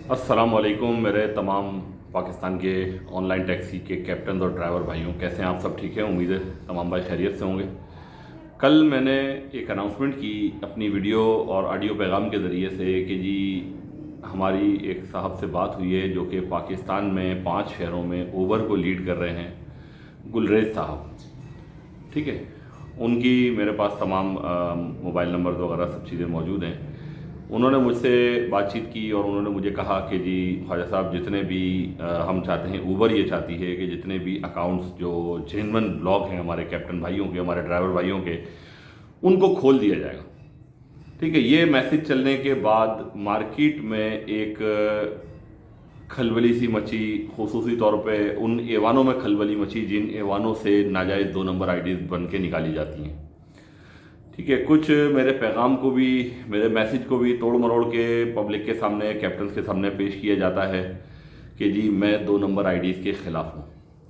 अस्सलाम वालेकुम मेरे तमाम पाकिस्तान के ऑनलाइन टैक्सी के कैप्टन और ड्राइवर भाइयों, कैसे हैं आप? सब ठीक हैं? उम्मीद है तमाम भाई खैरियत से होंगे। कल मैंने एक अनाउंसमेंट की अपनी वीडियो और ऑडियो पैगाम के ज़रिए से कि जी हमारी एक साहब से बात हुई है जो कि पाकिस्तान में 5 शहरों में ऊबर को लीड कर रहे हैं, गुलरेज साहब। ठीक है, उनकी मेरे पास तमाम मोबाइल नंबर वगैरह सब चीज़ें मौजूद हैं। उन्होंने मुझसे बातचीत की और उन्होंने मुझे कहा कि जी ख्वाजा साहब, जितने भी हम चाहते हैं, ऊबर ये चाहती है कि जितने भी अकाउंट्स जो जेन्युइन ब्लॉग हैं हमारे कैप्टन भाइयों के, हमारे ड्राइवर भाइयों के, उनको खोल दिया जाएगा। ठीक है, ये मैसेज चलने के बाद मार्केट में एक खलबली सी मची, खुसूसी तौर पे उन एवानों में खलबली मची जिन एवानों से नाजायज़ 2 नंबर आईडीज़ बन के निकाली जाती हैं। ठीक है, कुछ मेरे पैगाम को भी, मेरे मैसेज को भी तोड़ मरोड़ के पब्लिक के सामने, कैप्टन के सामने पेश किया जाता है कि जी मैं 2 नंबर आईडीज़ के ख़िलाफ़ हूँ।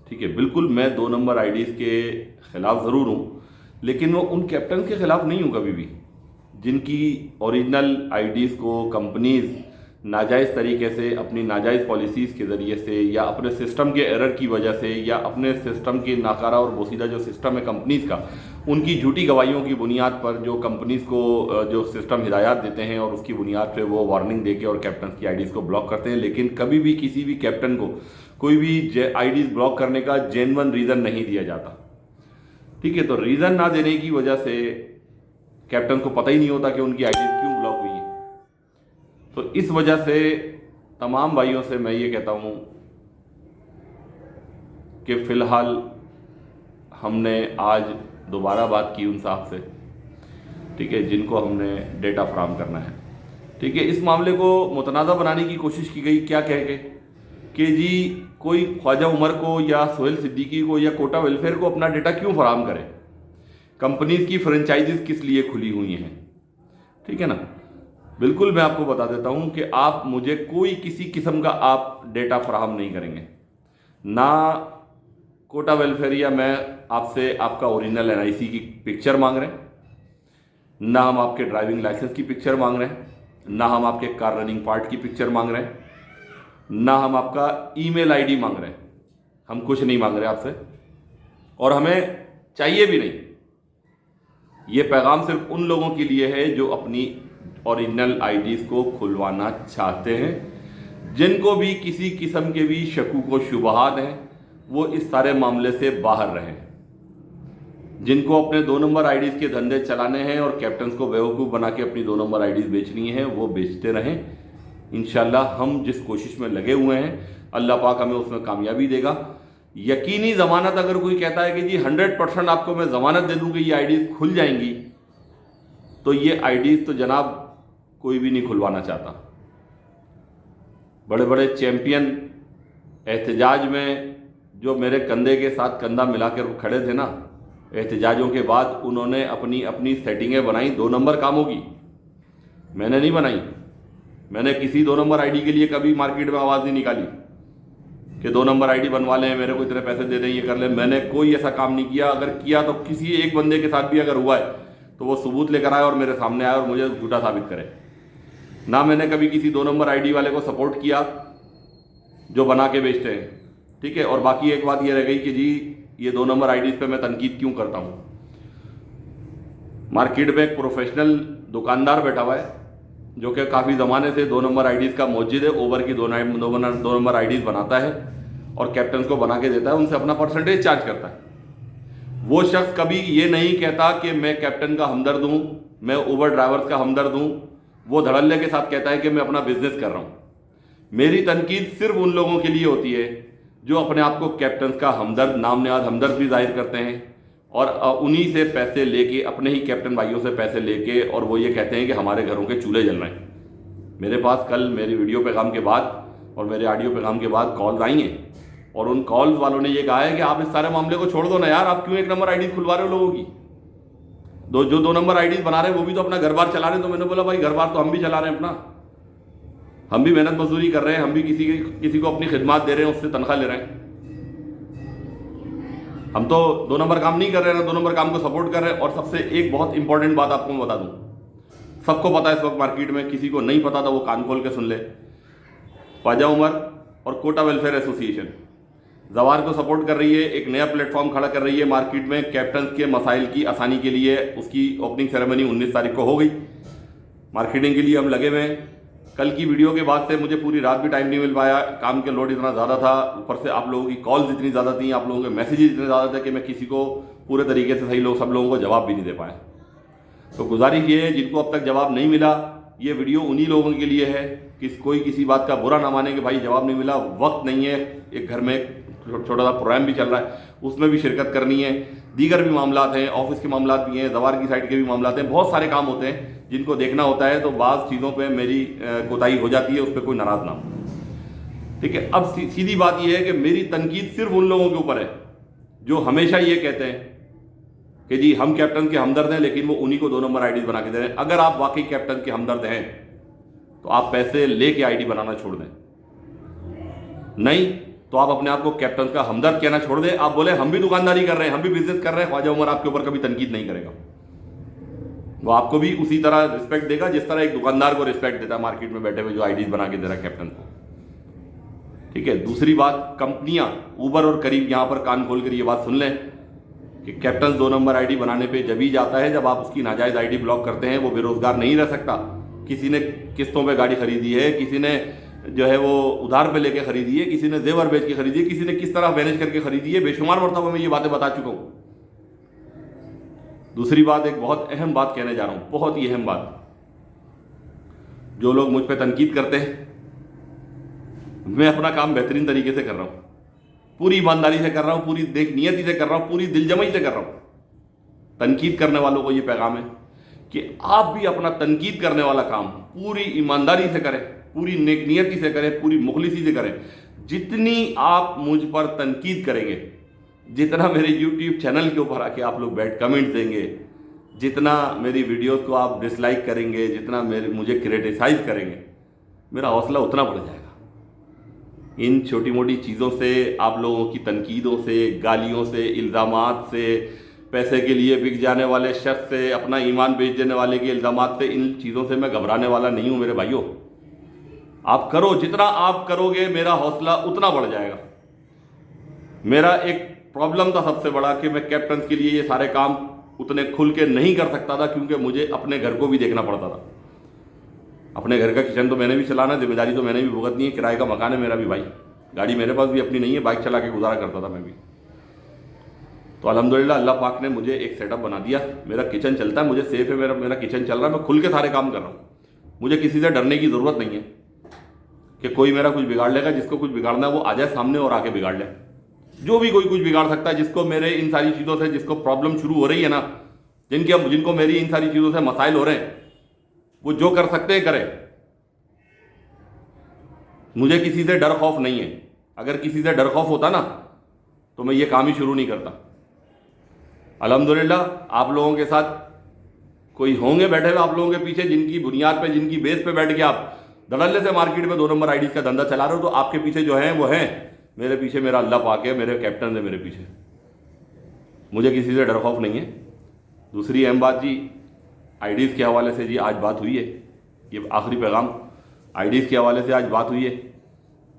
ठीक है, बिल्कुल मैं 2 नंबर आईडीज़ के ख़िलाफ़ ज़रूर हूँ, लेकिन वो उन कैप्टन के ख़िलाफ़ नहीं हूँ कभी भी जिनकी ओरिजिनल आईडीज़ को कंपनीज़ नाजायज़ तरीके से अपनी नाजायज़ पॉलिसीज़ के ज़रिए से या अपने सिस्टम के एरर की वजह से या अपने सिस्टम की नाकारा और बोसीदा जो सिस्टम है कंपनीज़ का, उनकी झूठी गवाहियों की बुनियाद पर जो कंपनीज़ को जो सिस्टम हिदायत देते हैं और उसकी बुनियाद पे वो वार्निंग देके और कैप्टन की आईडीज़ को ब्लॉक करते हैं। लेकिन कभी भी किसी भी कैप्टन को कोई भी आईडीज़ ब्लॉक करने का जेन्युइन रीज़न नहीं दिया जाता। ठीक है, तो रीज़न ना देने की वजह से कैप्टन को पता ही नहीं होता कि उनकी आईडीज़ क्यों ब्लॉक हुई है। तो इस वजह से तमाम भाइयों से मैं ये कहता हूँ कि फ़िलहाल हमने आज दोबारा बात की उन साहब से, ठीक है, जिनको हमने डेटा फराहम करना है। ठीक है, इस मामले को मुतनाज़ा बनाने की कोशिश की गई, क्या कह के कि जी कोई ख्वाजा उमर को या सोहेल सिद्दीकी को या कोटा वेलफेयर को अपना डेटा क्यों फराहम करे, कंपनीज़ की फ्रेंचाइजीज़ किस लिए खुली हुई हैं। ठीक है ना, बिल्कुल मैं आपको बता देता हूं कि आप मुझे कोई किसी किस्म का आप डेटा फराहम नहीं करेंगे, ना कोटा वेलफेयर या मैं आपसे आपका ओरिजिनल एनआईसी की पिक्चर मांग रहे हैं, ना हम आपके ड्राइविंग लाइसेंस की पिक्चर मांग रहे हैं, ना हम आपके कार रनिंग पार्ट की पिक्चर मांग रहे हैं, ना हम आपका ईमेल आईडी मांग रहे हैं। हम कुछ नहीं मांग रहे आपसे और हमें चाहिए भी नहीं। ये पैगाम सिर्फ उन लोगों के लिए है जो अपनी ओरिजिनल आईडीज़ को खुलवाना चाहते हैं, जिनको भी किसी किस्म के भी शकूक व शुबहात हैं वो इस सारे मामले से बाहर रहें। जिनको अपने 2 नंबर आईडीज़ के धंधे चलाने हैं और कैप्टन्स को बेवकूफ़ बना के अपनी 2 नंबर आईडीज़ बेचनी है, वो बेचते रहें। इंशाल्लाह हम जिस कोशिश में लगे हुए हैं अल्लाह पाक हमें उसमें कामयाबी देगा। यकीनी ज़मानत अगर कोई कहता है कि जी 100% आपको मैं ज़मानत दे दूँ कि ये आईडीज़ खुल जाएंगी, तो ये आईडीज़ तो जनाब कोई भी नहीं खुलवाना चाहता। बड़े बड़े चैंपियन एहतजाज में जो मेरे कंधे के साथ कंधा मिलाकर खड़े थे ना, एहतजाजों के बाद उन्होंने अपनी अपनी सेटिंगें बनाई 2 नंबर कामों की। मैंने नहीं बनाई। मैंने किसी 2 नंबर आईडी के लिए कभी मार्केट में आवाज़ नहीं निकाली कि 2 नंबर आईडी बनवा लें, मेरे को इतने पैसे दे दें, ये कर लें। मैंने कोई ऐसा काम नहीं किया। अगर किया तो किसी एक बंदे के साथ भी अगर हुआ है तो वो सबूत लेकर आए और मेरे सामने आए और मुझे झूठा साबित करे। ना मैंने कभी किसी 2 नंबर आईडी वाले को सपोर्ट किया जो बना के बेचते हैं। ठीक है, और बाकी एक बात ये रह गई कि जी ये 2 नंबर आईडीज़ पे मैं तनकीद क्यों करता हूँ। मार्केट में एक प्रोफेशनल दुकानदार बैठा हुआ है जो कि काफ़ी ज़माने से 2 नंबर आईडीज़ का मौजूद है, ओवर की 2 नंबर आईडीज़ बनाता है और कैप्टन को बना के देता है, उनसे अपना परसेंटेज चार्ज करता है। वो शख्स कभी ये नहीं कहता कि मैं कैप्टन का हमदर्द हूँ, मैं ऊबर ड्राइवर्स का हमदर्द हूँ। वो धड़ल्ले के साथ कहता है कि मैं अपना बिजनेस कर रहा हूँ। मेरी तनकीद सिर्फ उन लोगों के लिए होती है जो अपने आप को कैप्टन का हमदर्द, नाम निहाद हमदर्द भी जाहिर करते हैं और उन्हीं से पैसे लेके, अपने ही कैप्टन भाइयों से पैसे लेके, और वो ये कहते हैं कि हमारे घरों के चूल्हे जल रहे हैं। मेरे पास कल मेरी वीडियो पैगाम के बाद और मेरे ऑडियो पैगाम के बाद कॉल्स आई हैं और उन कॉल्स वालों ने ये कहा है कि आप इस सारे मामले को छोड़ दो ना यार, आप क्यों 1 नंबर आईडी खुलवा रहे हो लोगों की। जो 2 नंबर आईडीज़ बना रहे हैं वो भी तो अपना घर बार चला रहे हैं। तो मैंने बोला भाई घर बार तो हम भी चला रहे हैं अपना, हम भी मेहनत मजदूरी कर रहे हैं, हम भी किसी को अपनी खिदमत दे रहे हैं, उससे तनख्वाह ले रहे हैं। हम तो 2 नंबर काम नहीं कर रहे हैं ना 2 नंबर काम को सपोर्ट कर रहे हैं। और सबसे एक बहुत इंपॉर्टेंट बात आपको मैं बता दूं, सबको पता है इस वक्त मार्केट में, किसी को नहीं पता था वो कान खोल के सुन ले। ख्वाजा उमर और कोटा वेलफेयर एसोसिएशन जवार को सपोर्ट कर रही है, एक नया प्लेटफॉर्म खड़ा कर रही है मार्केट में कैप्टन के मसाइल की आसानी के लिए। उसकी ओपनिंग सेरेमनी 19 तारीख को हो गई। मार्केटिंग के लिए हम लगे हुए हैं। कल की वीडियो के बाद से मुझे पूरी रात भी टाइम नहीं मिल पाया, काम के लोड इतना ज़्यादा था, ऊपर से आप लोगों की कॉल्स इतनी ज़्यादा थी, आप लोगों के मैसेजेस इतने ज़्यादा थे कि मैं किसी को पूरे तरीके से सब लोगों को जवाब भी नहीं दे पाया। तो गुजारिश ये है, जिनको अब तक जवाब नहीं मिला, ये वीडियो उन्हीं लोगों के लिए है कि कोई किसी बात का बुरा ना माने कि भाई जवाब नहीं मिला, वक्त नहीं है, एक घर में छोटा सा प्रोग्राम भी चल रहा है, उसमें भी शिरकत करनी है, दीगर भी मामलात हैं, ऑफिस के मामलात भी हैं, जवार की साइड के भी मामलात हैं, बहुत सारे काम होते हैं जिनको देखना होता है। तो बाज़ चीज़ों पे मेरी कोताही हो जाती है, उस पर कोई नाराज़ ना हो। ठीक है, अब सीधी बात यह है कि मेरी तनकीद सिर्फ उन लोगों के ऊपर है जो हमेशा ये कहते हैं कि जी हम कैप्टन के हमदर्द हैं, लेकिन वो उन्हीं को 2 नंबर आईडी बना के दे रहे हैं। अगर आप वाकई कैप्टन के हमदर्द हैं तो आप पैसे लेके आईडी बनाना छोड़ दें, नहीं तो आप अपने आप को कैप्टन का हमदर्द कहना छोड़ दें। आप बोले हम भी दुकानदारी कर रहे हैं, हम भी बिजनेस कर रहे हैं, ख्वाजा उमर आपके ऊपर कभी तनकीद नहीं करेगा। वो आपको भी उसी तरह रिस्पेक्ट देगा जिस तरह एक दुकानदार को रिस्पेक्ट देता है मार्केट में बैठे हुए जो आईडीज बना के दे रहा है कैप्टन को। ठीक है, दूसरी बात, कंपनियां ऊबर और करीब यहां पर कान खोल कर ये बात सुन लें कि कैप्टन 2 नंबर आईडी बनाने पे जब ही जाता है जब आप उसकी नाजायज आईडी ब्लॉक करते हैं। वो बेरोजगार नहीं रह सकता। किसी ने किस्तों पे गाड़ी खरीदी है, किसी ने जो है वो उधार पे लेके खरीदी है, किसी ने जेवर बेच के खरीदी है, किसी ने किस तरह मैनेज करके खरीदी है, बेशुमार मरतबा मैं ये बातें बता चुका हूं। दूसरी बात, एक बहुत अहम बात कहने जा रहा हूं, बहुत ही अहम बात। जो लोग मुझ पर तनकीद करते हैं, मैं अपना काम बेहतरीन तरीके से कर रहा हूं, पूरी ईमानदारी से कर रहा हूं, पूरी देख नियति से कर रहा हूं, पूरी दिलजमई से कर रहा हूं। तनकीद करने वालों को ये पैगाम है कि आप भी अपना तनकीद करने वाला काम पूरी ईमानदारी से करें, पूरी नेक नियति से करें, पूरी मुखलिसी से करें। जितनी आप मुझ पर तनकीद करेंगे, जितना मेरे YouTube चैनल के ऊपर आके आप लोग बैठ कमेंट देंगे, जितना मेरी वीडियोस को आप डिसलाइक करेंगे, जितना मुझे क्रिटिसाइज करेंगे, मेरा हौसला उतना बढ़ जाएगा। इन छोटी मोटी चीज़ों से, आप लोगों की तनकीदों से, गालियों से, इल्ज़ामात से, पैसे के लिए बिक जाने वाले शख्स से, अपना ईमान बेच देने वाले के इल्ज़ामात से, इन चीज़ों से मैं घबराने वाला नहीं हूँ मेरे भाइयों। आप करो, जितना आप करोगे मेरा हौसला उतना बढ़ जाएगा। मेरा एक प्रॉब्लम था सबसे बड़ा कि मैं कैप्टन के लिए ये सारे काम उतने खुल के नहीं कर सकता था, क्योंकि मुझे अपने घर को भी देखना पड़ता था। अपने घर का किचन तो मैंने भी चलाना, जिम्मेदारी तो मैंने भी भुगतनी है, किराए का मकान है मेरा भी भाई, गाड़ी मेरे पास भी अपनी नहीं है, बाइक चला के गुजारा करता था मैं भी। तो अल्हम्दुलिल्लाह अल्लाह पाक ने मुझे एक सेटअप बना दिया, मेरा किचन चलता है, मुझे सेफ है, मेरा किचन चल रहा है, मैं खुल के सारे काम कर रहा हूँ। मुझे किसी से डरने की ज़रूरत नहीं है कि कोई मेरा कुछ बिगाड़ लेगा। जिसको कुछ बिगाड़ना है वो आ जाए सामने और आके बिगाड़ ले। जो भी कोई कुछ बिगाड़ सकता है, जिसको मेरे इन सारी चीज़ों से, जिसको प्रॉब्लम शुरू हो रही है ना, जिनको मेरी इन सारी चीज़ों से मसाइल हो रहे हैं, वो जो कर सकते हैं करे। मुझे किसी से डर खौफ नहीं है। अगर किसी से डर खौफ होता ना तो मैं ये काम ही शुरू नहीं करता। अल्हम्दुलिल्लाह आप लोगों के साथ कोई होंगे बैठे हुए आप लोगों के पीछे, जिनकी बुनियाद पे, जिनकी बेस पे बैठ के आप धड़ल्ले से मार्केट में 2 नंबर आईडी का धंधा चला रहे हो। तो आपके पीछे जो है वो है, मेरे पीछे मेरा अल्लाह पाक है, मेरे कैप्टन है मेरे पीछे। मुझे किसी से डर खौफ नहीं है। दूसरी अहम बात जी, आईडीज़ के हवाले से जी आज बात हुई है, ये आखिरी पैगाम, आईडीज़ के हवाले से आज बात हुई है।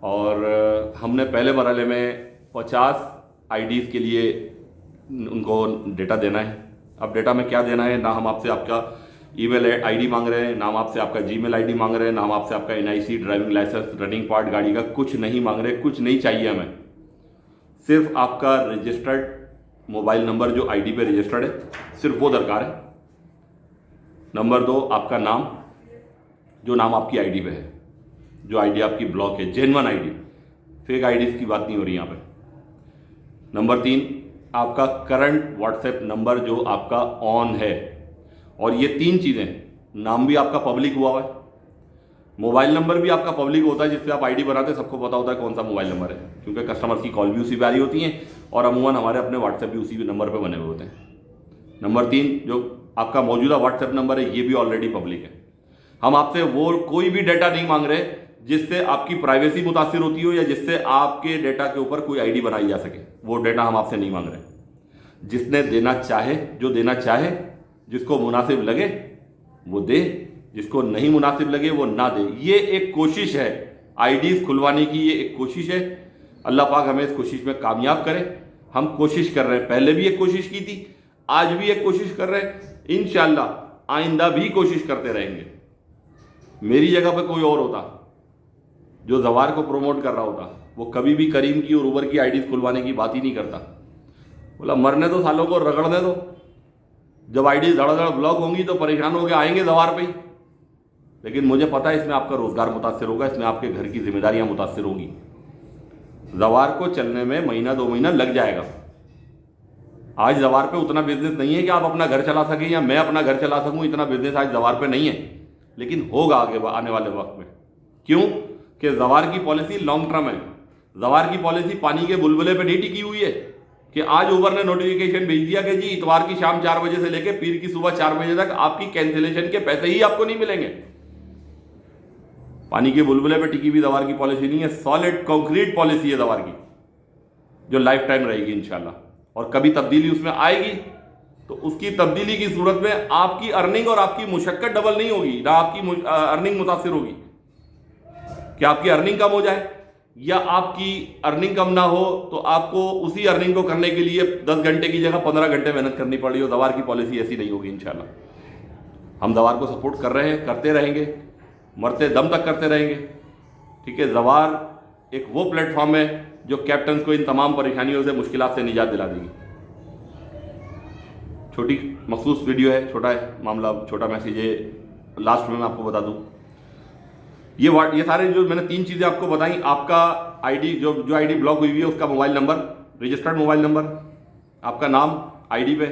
और हमने पहले मरहले में 50 आईडीज़ के लिए उनको डेटा देना है। अब डेटा में क्या देना है, ना हम आपसे आपका ईमेल आईडी मांग रहे हैं, ना हम आपसे आपका जीमेल आईडी मांग रहे हैं, ना हम आपसे आपका NIC, driving licence, running part गाड़ी का कुछ नहीं मांग रहे, कुछ नहीं चाहिए हमें। सिर्फ आपका रजिस्टर्ड मोबाइल नंबर जो आईडी पे रजिस्टर्ड है, सिर्फ वो दरकार है। नंबर 2, आपका नाम, जो नाम आपकी आईडी पे है, जो आईडी आपकी ब्लॉक है, जेन्युइन आईडी, फेक आईडीज़ की बात नहीं हो रही यहाँ पे। नंबर 3, आपका करंट व्हाट्सएप नंबर जो आपका ऑन है। और ये 3 चीज़ें, नाम भी आपका पब्लिक हुआ है, मोबाइल नंबर भी आपका पब्लिक होता है, जिससे आप आईडी बनाते हैं सबको पता होता है कौन सा मोबाइल नंबर है, क्योंकि कस्टमर्स की कॉल भी उसी पे आ रही होती हैं और अमूमन हमारे अपने व्हाट्सएप भी उसी नंबर पे बने हुए होते हैं। नंबर 3, जो आपका मौजूदा व्हाट्सएप नंबर है, ये भी ऑलरेडी पब्लिक है। हम आपसे वो कोई भी डाटा नहीं मांग रहे जिससे आपकी प्राइवेसी मुतासिर होती हो या जिससे आपके डाटा के ऊपर कोई आईडी बनाई जा सके। वो डाटा हम आपसे नहीं मांग रहे। जिसने देना चाहे, जो देना चाहे, जिसको मुनासिब लगे वो दे, जिसको नहीं मुनासिब लगे वो ना दे। ये एक कोशिश है आईडीज़ खुलवाने की ये एक कोशिश है। अल्लाह पाक हमें इस कोशिश में कामयाब करे। हम कोशिश कर रहे हैं, पहले भी एक कोशिश की थी, आज भी एक कोशिश कर रहे हैं, इंशाअल्लाह आइंदा भी कोशिश करते रहेंगे। मेरी जगह पे कोई और होता जो ज़वार को प्रमोट कर रहा होता, वो कभी भी करीम की और उबर की आईडीज़ खुलवाने की बात ही नहीं करता। बोला मरने दो सालों को, रगड़ने दो, जब आईडी धड़ाधड़ ब्लॉक होंगी तो परेशान होकर आएंगे ज़वार पे ही। लेकिन मुझे पता है इसमें आपका रोज़गार मुतासिर होगा, इसमें आपके घर की जिम्मेदारियां मुतासिर होंगी। ज़वार को चलने में महीना 2 महीना लग जाएगा। आज ज़वार पे उतना बिजनेस नहीं है कि आप अपना घर चला सकें या मैं अपना घर चला सकूं, इतना बिजनेस आज ज़वार पे नहीं है, लेकिन होगा आगे आने वाले वक्त में। क्यों कि ज़वार की पॉलिसी लॉन्ग टर्म है। ज़वार की पॉलिसी पानी के बुलबुले पे नहीं टिकी हुई है कि आज उबर ने नोटिफिकेशन भेज दिया कि जी इतवार की शाम 4 बजे से लेकर पीर की सुबह 4 बजे तक आपकी कैंसिलेशन के पैसे ही आपको नहीं मिलेंगे। पानी के बुलबुले पे टिकी हुई ज़वार की पॉलिसी नहीं है, सॉलिड कॉन्क्रीट पॉलिसी है ज़वार की, जो लाइफ टाइम रहेगी इंशाल्लाह। और कभी तब्दीली उसमें आएगी तो उसकी तब्दीली की सूरत में आपकी अर्निंग और आपकी मुशक्कत डबल नहीं होगी, ना आपकी अर्निंग मुतासिर होगी कि आपकी अर्निंग कम हो जाए, या आपकी अर्निंग कम ना हो तो आपको उसी अर्निंग को करने के लिए 10 घंटे की जगह 15 घंटे मेहनत करनी पड़ी हो। ज़वार की पॉलिसी ऐसी नहीं होगी इंशाल्लाह। हम ज़वार को सपोर्ट कर रहे हैं, करते रहेंगे, मरते दम तक करते रहेंगे। ठीक है, ज़वार एक वो प्लेटफॉर्म है जो कैप्टन को इन तमाम परेशानियों से, मुश्किलात से निजात दिला देगी। छोटी मखसूस वीडियो है, छोटा है मामला, छोटा मैसेज है। लास्ट में मैं आपको बता दूं, ये सारे जो मैंने 3 चीज़ें आपको बताई, आपका आईडी जो आईडी ब्लॉक हुई है उसका mobile number, registered mobile number, आपका नाम आईडी पे,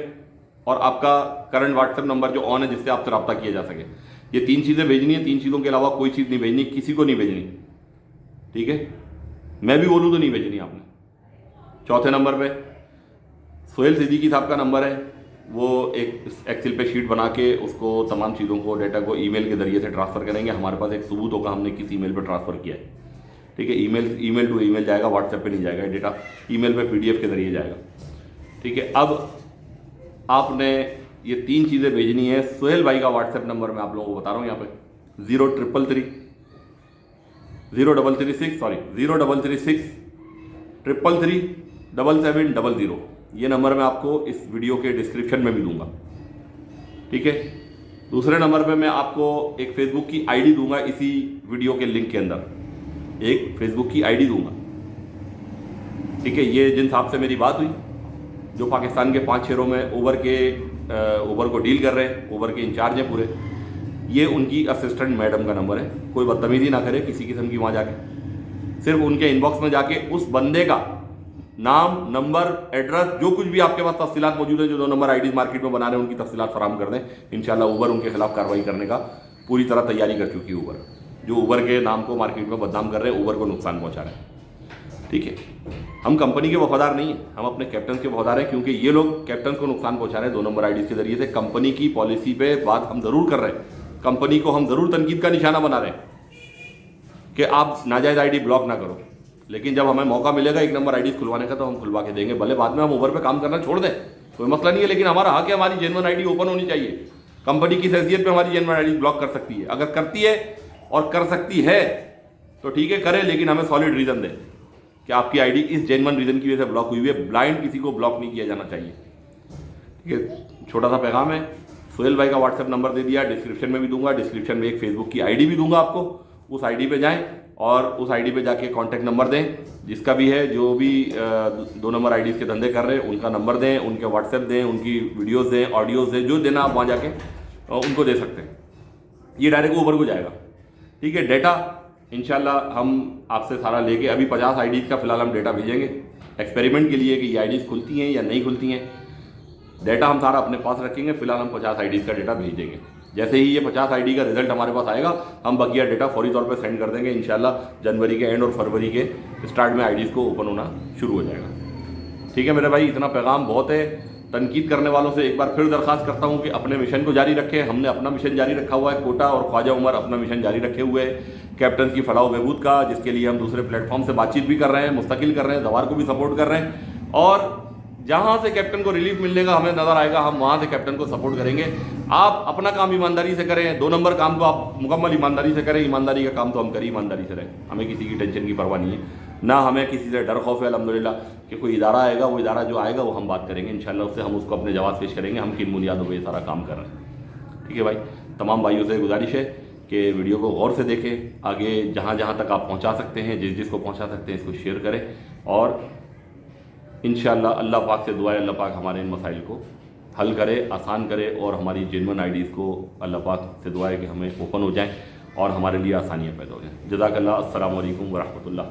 और आपका करंट व्हाट्सएप नंबर जो ऑन है जिससे आपसे रब्ता किया जा सके। ये 3 चीज़ें भेजनी है। 3 चीज़ों के अलावा कोई चीज़ नहीं भेजनी, किसी को नहीं भेजनी। ठीक है, मैं भी बोलूँ तो नहीं भेजनी आपने। चौथे नंबर पे सोहेल सिद्दीकी साहब का नंबर है, वो एक एक्सेल पे शीट बना के उसको तमाम चीज़ों को, डेटा को ईमेल के ज़रिए से ट्रांसफ़र करेंगे। हमारे पास एक सबूत होगा हमने किस ईमेल पे ट्रांसफ़र किया है। ठीक है, ईमेल टू ईमेल जाएगा, व्हाट्सएप पे नहीं जाएगा डेटा, ईमेल पे PDF के ज़रिए जाएगा। ठीक है, अब आपने ये 3 चीज़ें भेजनी है। सोहेल भाई का व्हाट्सएप नंबर मैं आप लोगों को बता रहा हूँ यहाँ पे, 0336 33377700। ये नंबर मैं आपको इस वीडियो के डिस्क्रिप्शन में भी दूंगा। ठीक है, दूसरे नंबर पे मैं आपको एक फेसबुक की आईडी दूंगा, इसी वीडियो के लिंक के अंदर एक फेसबुक की आईडी दूंगा। ठीक है, ये जिन साहब से मेरी बात हुई, जो पाकिस्तान के 5 शहरों में उबर को डील कर रहे हैं, उबर के इंचार्ज हैं पूरे, ये उनकी असिस्टेंट मैडम का नंबर है। कोई बदतमीजी ना करे किसी किस्म की, वहाँ जाके सिर्फ उनके इनबॉक्स में जाके उस बंदे का नाम, नंबर, एड्रेस, जो कुछ भी आपके पास तफसीलात मौजूद है, जो 2 नंबर आईडीज मार्केट में बना रहे हैं, उनकी तफसीलात फराहम कर दें। इंशाल्लाह उबर उनके खिलाफ कार्रवाई करने का पूरी तरह तैयारी कर चुकी है। उबर जो उबर के नाम को मार्केट में बदनाम कर रहे हैं, उबर को नुकसान पहुँचा रहे हैं। ठीक है, हम कंपनी के वफादार नहीं हैं, हम अपने कैप्टन के वफादार हैं, क्योंकि ये लोग कैप्टन को नुकसान पहुँचा रहे हैं 2 नंबर आईडीज के जरिए से। कंपनी की पॉलिसी पे बात हम ज़रूर कर रहे हैं, कंपनी को हम ज़रूर तनकीद का निशाना बना रहे हैं कि आप नाजायज़ आईडी ब्लॉक ना करो, लेकिन जब हमें मौका मिलेगा 1 नंबर आईडी खुलवाने का तो हम खुलवा के देंगे। भले बाद में हम उबर पे काम करना छोड़ दें, कोई मसला नहीं है, लेकिन हमारा हक है, हमारी जेन्युइन आईडी ओपन होनी चाहिए। कंपनी की हैसियत पे हमारी जेन्युइन आईडी ब्लॉक कर सकती है, अगर करती है और कर सकती है तो ठीक है करे, लेकिन हमें सॉलिड रीज़न दें कि आपकी आईडी इस जेन्युइन रीज़न की वजह से ब्लॉक हुई है। ब्लाइंड किसी को ब्लॉक नहीं किया जाना चाहिए। ठीक है, छोटा सा पैगाम है। सोहेल भाई का व्हाट्सएप नंबर दे दिया, डिस्क्रिप्शन में भी दूंगा, डिस्क्रिप्शन में एक फेसबुक की आईडी भी दूंगा आपको। उस आईडी पे जाएं और उस आईडी पे जाके कांटेक्ट नंबर दें, जिसका भी है, जो भी 2 नंबर आईडीज़ के धंधे कर रहे हैं उनका नंबर दें, उनके व्हाट्सएप दें, उनकी वीडियोस दें, ऑडियोज़ दें, जो देना आप वहाँ जाके उनको दे सकते हैं। ये डायरेक्ट ऊबर को जाएगा। ठीक है, डेटा इंशाल्लाह हम आपसे सारा लेके, अभी 50 आईडीज़ का फिलहाल हम डेटा भेजेंगे एक्सपेरिमेंट के लिए कि ये आईडीज़ खुलती हैं या नहीं खुलती हैं। डेटा हम सारा अपने पास रखेंगे। फिलहाल हम 50 आईडीज़ का डेटा भेज देंगे। जैसे ही ये 50 आईडी का रिजल्ट हमारे पास आएगा, हम बकिया डेटा फौरी तौर पे सेंड कर देंगे। इंशाल्लाह जनवरी के एंड और फरवरी के स्टार्ट में आईडीज़ को ओपन होना शुरू हो जाएगा। ठीक है मेरे भाई, इतना पैगाम बहुत है। तनकीद करने वालों से एक बार फिर दरख्वास्त करता हूँ कि अपने मिशन को जारी रखें। हमने अपना मिशन जारी रखा हुआ है, कोटा और ख्वाजा उमर अपना मिशन जारी रखे हुए हैं कैप्टन की फलाह बहबूद का, जिसके लिए हम दूसरे प्लेटफॉर्म से बातचीत भी कर रहे हैं, मुस्तकिल कर रहे हैं, ज़वार को भी सपोर्ट कर रहे हैं। और जहाँ से कैप्टन को रिलीफ मिलने का हमें नज़र आएगा, हम वहाँ से कैप्टन को सपोर्ट करेंगे। आप अपना काम ईमानदारी से करें, 2 नंबर काम को आप मुकम्मल ईमानदारी से करें। ईमानदारी का काम तो हम करें, ईमानदारी से रहें, हमें किसी की टेंशन की परवाह नहीं है, ना हमें किसी से डर खौफ है। अल्हम्दुलिल्लाह कि कोई इदारा आएगा, वो इदारा जो आएगा वो हम बात करेंगे इंशाल्लाह, उससे हम उसको अपने जवाब पेश करेंगे, हम किन बुनियादों पर ये सारा काम कर रहे हैं। ठीक है भाई, तमाम भाइयों से गुजारिश है कि वीडियो को गौर से देखें, आगे जहाँ जहाँ तक आप पहुँचा सकते हैं, जिस जिसको पहुँचा सकते हैं इसको शेयर करें, और इंशाअल्लाह अल्लाह पाक से दुआ है अल्लाह पाक हमारे इन मसाइल को हल करे, आसान करे, और हमारी जेन्युइन आईडीज़ को अल्लाह पाक से दुआ है कि हमें ओपन हो जाएं और हमारे लिए आसानियाँ पैदा हो जाएं। जज़ाकल्लाह। अस्सलामु अलैकुम व रहमतुल्लाह।